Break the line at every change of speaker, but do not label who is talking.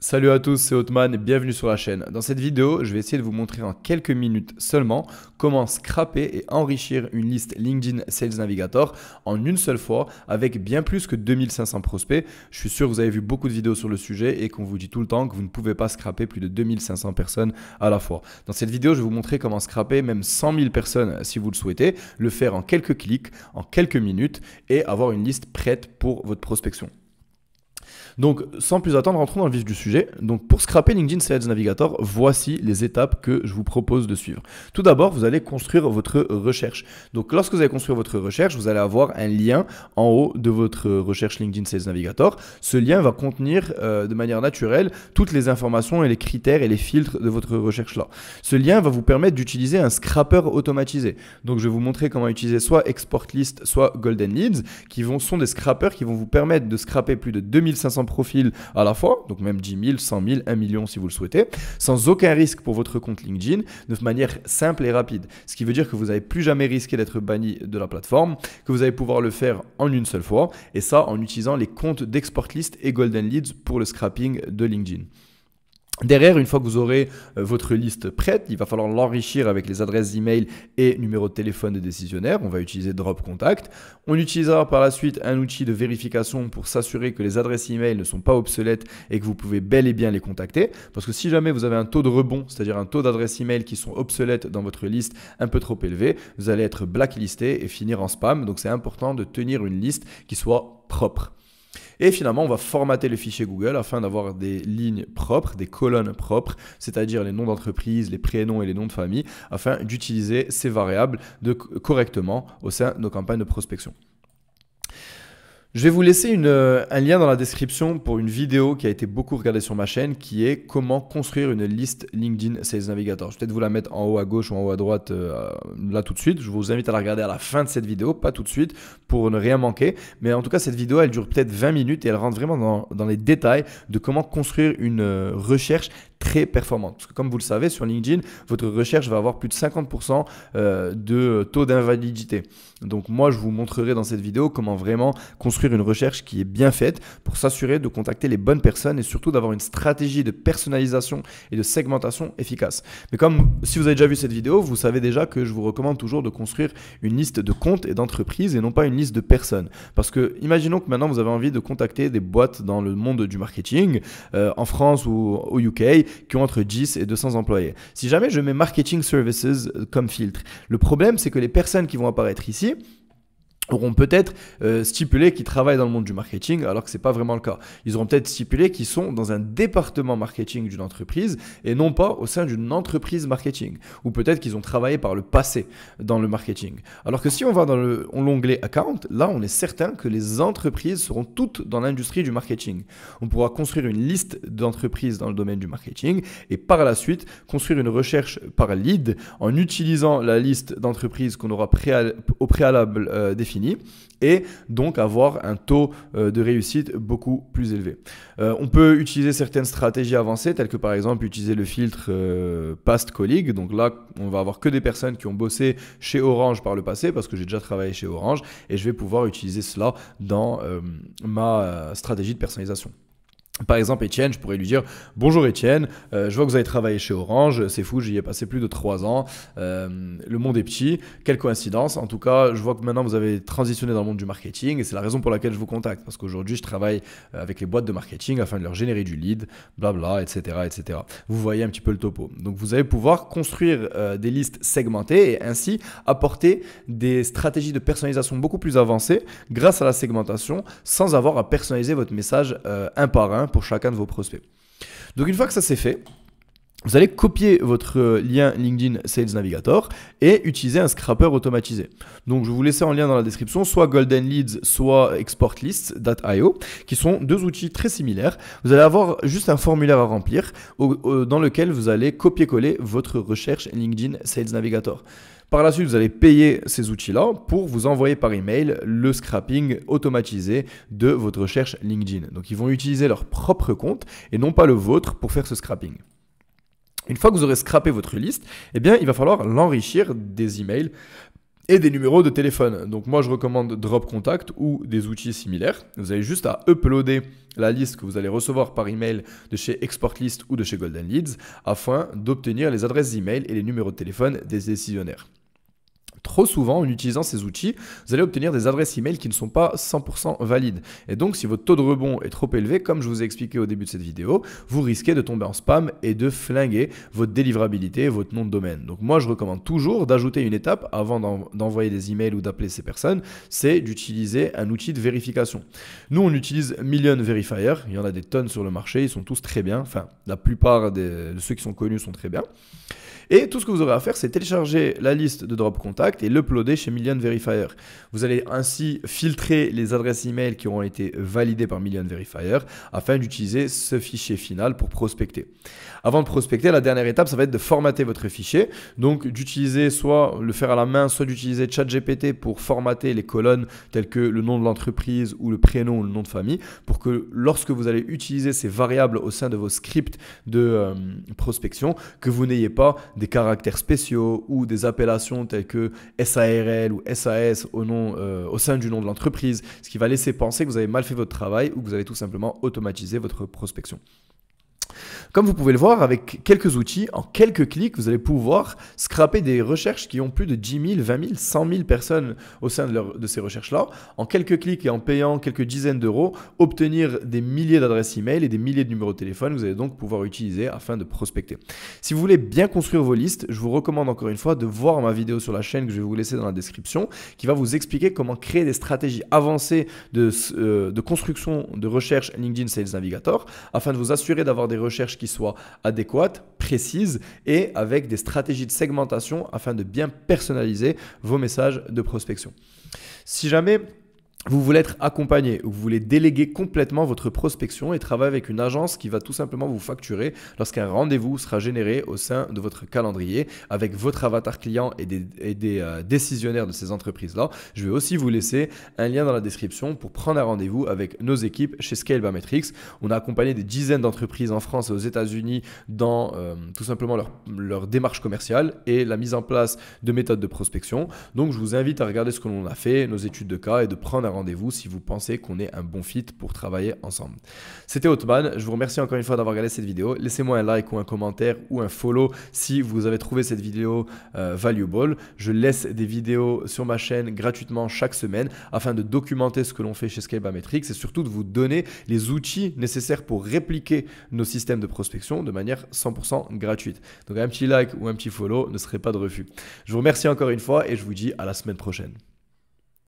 Salut à tous, c'est Othman et bienvenue sur la chaîne. Dans cette vidéo, je vais essayer de vous montrer en quelques minutes seulement comment scraper et enrichir une liste LinkedIn Sales Navigator en une seule fois avec bien plus que 2500 prospects. Je suis sûr que vous avez vu beaucoup de vidéos sur le sujet et qu'on vous dit tout le temps que vous ne pouvez pas scraper plus de 2500 personnes à la fois. Dans cette vidéo, je vais vous montrer comment scraper même 100 000 personnes si vous le souhaitez, le faire en quelques clics, en quelques minutes et avoir une liste prête pour votre prospection. Donc, sans plus attendre, rentrons dans le vif du sujet. Donc, pour scraper LinkedIn Sales Navigator, voici les étapes que je vous propose de suivre. Tout d'abord, vous allez construire votre recherche. Donc, lorsque vous allez construire votre recherche, vous allez avoir un lien en haut de votre recherche LinkedIn Sales Navigator. Ce lien va contenir de manière naturelle toutes les informations et les critères et les filtres de votre recherche-là. Ce lien va vous permettre d'utiliser un scrapper automatisé. Donc, je vais vous montrer comment utiliser soit Export List, soit Golden Leads, sont des scrappers qui vont vous permettre de scraper plus de 2500 profils à la fois, donc même 10 000, 100 000, 1 million si vous le souhaitez, sans aucun risque pour votre compte LinkedIn, de manière simple et rapide. Ce qui veut dire que vous n'allez plus jamais risquer d'être banni de la plateforme, que vous allez pouvoir le faire en une seule fois, et ça en utilisant les comptes d'Export List et Golden Leads pour le scrapping de LinkedIn. Derrière, une fois que vous aurez votre liste prête, il va falloir l'enrichir avec les adresses email et numéros de téléphone des décisionnaires. On va utiliser Drop Contact. On utilisera par la suite un outil de vérification pour s'assurer que les adresses email ne sont pas obsolètes et que vous pouvez bel et bien les contacter. Parce que si jamais vous avez un taux de rebond, c'est-à-dire un taux d'adresses email qui sont obsolètes dans votre liste un peu trop élevé, vous allez être blacklisté et finir en spam. Donc c'est important de tenir une liste qui soit propre. Et finalement, on va formater le fichier Google afin d'avoir des lignes propres, des colonnes propres, c'est-à-dire les noms d'entreprise, les prénoms et les noms de famille, afin d'utiliser ces variables correctement au sein de nos campagnes de prospection. Je vais vous laisser un lien dans la description pour une vidéo qui a été beaucoup regardée sur ma chaîne qui est comment construire une liste LinkedIn Sales Navigator. Je vais peut-être vous la mettre en haut à gauche ou en haut à droite là tout de suite. Je vous invite à la regarder à la fin de cette vidéo, pas tout de suite pour ne rien manquer. Mais en tout cas, cette vidéo, elle dure peut-être 20 minutes et elle rentre vraiment dans les détails de comment construire une recherche très performante. Parce que comme vous le savez, sur LinkedIn, votre recherche va avoir plus de 50% de taux d'invalidité. Donc moi, je vous montrerai dans cette vidéo comment vraiment construire une recherche qui est bien faite pour s'assurer de contacter les bonnes personnes et surtout d'avoir une stratégie de personnalisation et de segmentation efficace. Mais comme si vous avez déjà vu cette vidéo, vous savez déjà que je vous recommande toujours de construire une liste de comptes et d'entreprises et non pas une liste de personnes. Parce que imaginons que maintenant vous avez envie de contacter des boîtes dans le monde du marketing en France ou au UK qui ont entre 10 et 200 employés. Si jamais je mets Marketing Services comme filtre, le problème c'est que les personnes qui vont apparaître ici auront peut-être stipulé qu'ils travaillent dans le monde du marketing alors que ce n'est pas vraiment le cas. Ils auront peut-être stipulé qu'ils sont dans un département marketing d'une entreprise et non pas au sein d'une entreprise marketing. Ou peut-être qu'ils ont travaillé par le passé dans le marketing. Alors que si on va dans l'onglet Account, là on est certain que les entreprises seront toutes dans l'industrie du marketing. On pourra construire une liste d'entreprises dans le domaine du marketing et par la suite construire une recherche par lead en utilisant la liste d'entreprises qu'on aura au préalable définie et donc avoir un taux de réussite beaucoup plus élevé. On peut utiliser certaines stratégies avancées telles que par exemple utiliser le filtre Past Colleague. Donc là, on va avoir que des personnes qui ont bossé chez Orange par le passé parce que j'ai déjà travaillé chez Orange et je vais pouvoir utiliser cela dans ma stratégie de personnalisation. Par exemple, Étienne, je pourrais lui dire « Bonjour Étienne, je vois que vous avez travaillé chez Orange, c'est fou, j'y ai passé plus de 3 ans, le monde est petit, quelle coïncidence. En tout cas, je vois que maintenant vous avez transitionné dans le monde du marketing et c'est la raison pour laquelle je vous contacte. Parce qu'aujourd'hui, je travaille avec les boîtes de marketing afin de leur générer du lead, blabla, etc., etc. » Vous voyez un petit peu le topo. Donc, vous allez pouvoir construire des listes segmentées et ainsi apporter des stratégies de personnalisation beaucoup plus avancées grâce à la segmentation sans avoir à personnaliser votre message un par un pour chacun de vos prospects. Donc une fois que ça c'est fait, vous allez copier votre lien LinkedIn Sales Navigator et utiliser un scrapper automatisé. Donc je vais vous laisser en lien dans la description soit Golden Leads, soit ExportList.io qui sont deux outils très similaires. Vous allez avoir juste un formulaire à remplir dans lequel vous allez copier-coller votre recherche LinkedIn Sales Navigator. Par la suite, vous allez payer ces outils-là pour vous envoyer par email le scrapping automatisé de votre recherche LinkedIn. Donc, ils vont utiliser leur propre compte et non pas le vôtre pour faire ce scrapping. Une fois que vous aurez scrappé votre liste, eh bien, il va falloir l'enrichir des emails et des numéros de téléphone. Donc moi je recommande Drop Contact ou des outils similaires. Vous avez juste à uploader la liste que vous allez recevoir par email de chez Exportlist ou de chez Golden Leads afin d'obtenir les adresses email et les numéros de téléphone des décisionnaires. Trop souvent, en utilisant ces outils, vous allez obtenir des adresses email qui ne sont pas 100% valides. Et donc, si votre taux de rebond est trop élevé, comme je vous ai expliqué au début de cette vidéo, vous risquez de tomber en spam et de flinguer votre délivrabilité et votre nom de domaine. Donc, moi, je recommande toujours d'ajouter une étape avant d'envoyer des emails ou d'appeler ces personnes, c'est d'utiliser un outil de vérification. Nous, on utilise Million Verifier. Il y en a des tonnes sur le marché. Ils sont tous très bien. Enfin, la plupart de ceux qui sont connus sont très bien. Et tout ce que vous aurez à faire, c'est télécharger la liste de Drop Contact et l'uploader chez Million Verifier. Vous allez ainsi filtrer les adresses email qui auront été validées par Million Verifier afin d'utiliser ce fichier final pour prospecter. Avant de prospecter, la dernière étape, ça va être de formater votre fichier. Donc d'utiliser soit le faire à la main, soit d'utiliser ChatGPT pour formater les colonnes telles que le nom de l'entreprise ou le prénom ou le nom de famille pour que lorsque vous allez utiliser ces variables au sein de vos scripts de prospection, que vous n'ayez pas des caractères spéciaux ou des appellations telles que SARL ou SAS au sein du nom de l'entreprise, ce qui va laisser penser que vous avez mal fait votre travail ou que vous avez tout simplement automatisé votre prospection. Comme vous pouvez le voir, avec quelques outils, en quelques clics, vous allez pouvoir scraper des recherches qui ont plus de 10 000, 20 000, 100 000 personnes au sein de ces recherches-là. En quelques clics et en payant quelques dizaines d'euros, obtenir des milliers d'adresses email et des milliers de numéros de téléphone, vous allez donc pouvoir utiliser afin de prospecter. Si vous voulez bien construire vos listes, je vous recommande encore une fois de voir ma vidéo sur la chaîne que je vais vous laisser dans la description, qui va vous expliquer comment créer des stratégies avancées de construction de recherche LinkedIn Sales Navigator afin de vous assurer d'avoir des recherches qui soient adéquates, précises et avec des stratégies de segmentation afin de bien personnaliser vos messages de prospection. Si jamais vous voulez être accompagné ou vous voulez déléguer complètement votre prospection et travailler avec une agence qui va tout simplement vous facturer lorsqu'un rendez-vous sera généré au sein de votre calendrier avec votre avatar client et des décisionnaires de ces entreprises-là. Je vais aussi vous laisser un lien dans la description pour prendre un rendez-vous avec nos équipes chez Scale by Metrics. On a accompagné des dizaines d'entreprises en France et aux États-Unis dans tout simplement leur démarche commerciale et la mise en place de méthodes de prospection. Donc, je vous invite à regarder ce que l'on a fait, nos études de cas et de prendre un rendez-vous si vous pensez qu'on est un bon fit pour travailler ensemble. C'était Othman, je vous remercie encore une fois d'avoir regardé cette vidéo. Laissez-moi un like ou un commentaire ou un follow si vous avez trouvé cette vidéo valuable. Je laisse des vidéos sur ma chaîne gratuitement chaque semaine afin de documenter ce que l'on fait chez Scale by Metrics et surtout de vous donner les outils nécessaires pour répliquer nos systèmes de prospection de manière 100% gratuite. Donc un petit like ou un petit follow ne serait pas de refus. Je vous remercie encore une fois et je vous dis à la semaine prochaine.